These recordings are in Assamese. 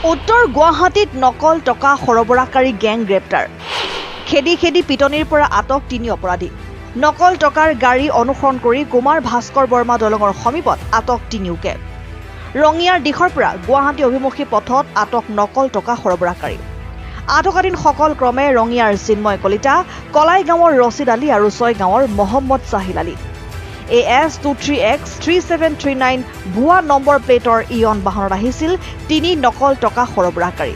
উত্তৰ গুৱাহাটীত নকল টকা সৰবৰাহকাৰী গেং গ্ৰেপ্তাৰ। খেদি খেদি পিটনিৰ পৰা আটক ৩ অপৰাধী। নকল টকাৰ গাড়ী অনুসৰণ কৰি কুমাৰ ভাস্কৰ বৰ্মা দলঙৰ সমীপত আটক ৩ওকে। ৰঙিয়াৰ দিশৰ পৰা গুৱাহাটী অভিমুখী পথত আটক নকল টকা সৰবৰাহকাৰী। আটকাধীনসকল ক্ৰমে ৰঙিয়াৰ চিন্ময় কলিতা, কলাই গাঁৱৰ ৰছিদ আলী আৰু ছয়গাঁৱৰ মহম্মদ চাহিল আলী। AS23X3739 ভুৱা নম্বৰ প্লেটৰ ইয়ন বাহনত আহিছিল ৩ নকল টকা সৰবৰাহকাৰী।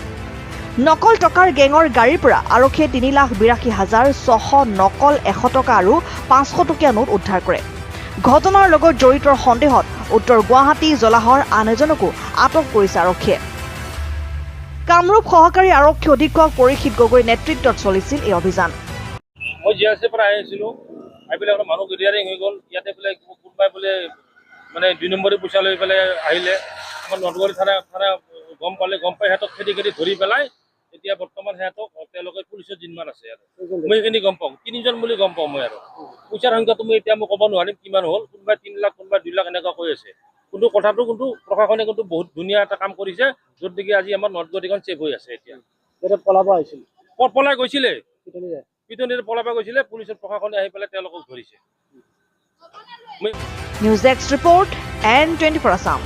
নকল টকাৰ গেঙৰ গাড়ীৰ পৰা আৰক্ষীয়ে ৩,৮২,৬০০ নকল ১০০ টকা আৰু ৫০০ টকীয়া নোট উদ্ধাৰ কৰে। ঘটনাৰ লগত জড়িতৰ সন্দেহত উত্তৰ গুৱাহাটী জলাহৰ আন এজনকো আটক কৰিছে আৰক্ষীয়ে। কামৰূপ সহকাৰী আৰক্ষী অধীক্ষক পৰীক্ষিত গগৈৰ নেতৃত্বত চলিছিল এই অভিযান। মই জিআৰচিৰ পৰা আহিছিলোঁ, আহি পেলাই অলপ মানুহ গেৰিয়াৰিং হৈ গ'ল। ইয়াতে বোলে কোনোবাই বোলে মানে ২ নম্বৰী পইচা লৈ পেলাই আহিলে। আমাৰ নলবাৰী থানা গম পালে, গম পাই সিহঁতক খেদি খেদি ধৰি পেলাই এতিয়া বৰ্তমান সিহঁতক তেওঁলোকে পুলিচৰ জিম্মাত আছে। আৰু মই সেইখিনি গম পাওঁ, ৩জন বুলি গম পাওঁ মই। আৰু পইচাৰ সংখ্যাটো মই এতিয়া মই ক'ব নোৱাৰিম কিমান হ'ল, কোনোবাই ৩ লাখ, কোনোবাই 2 লাখ এনেকুৱা কৈ আছে। কিন্তু কথাটো কিন্তু প্ৰশাসনে কিন্তু বহুত ধুনীয়া এটা কাম কৰিছে, য'ত নেকি আজি আমাৰ নৰ্থ গুৱাহাটীখন ছেভ হৈ আছে। এতিয়া পলাব আহিছিল, পলাই গৈছিলে, পিটনিৰে পলাব গৈছিলে, পুলিচৰ প্ৰশাসনে আহি পেলাই তেওঁলোকক ধৰিছে। News desk report N24 Assam.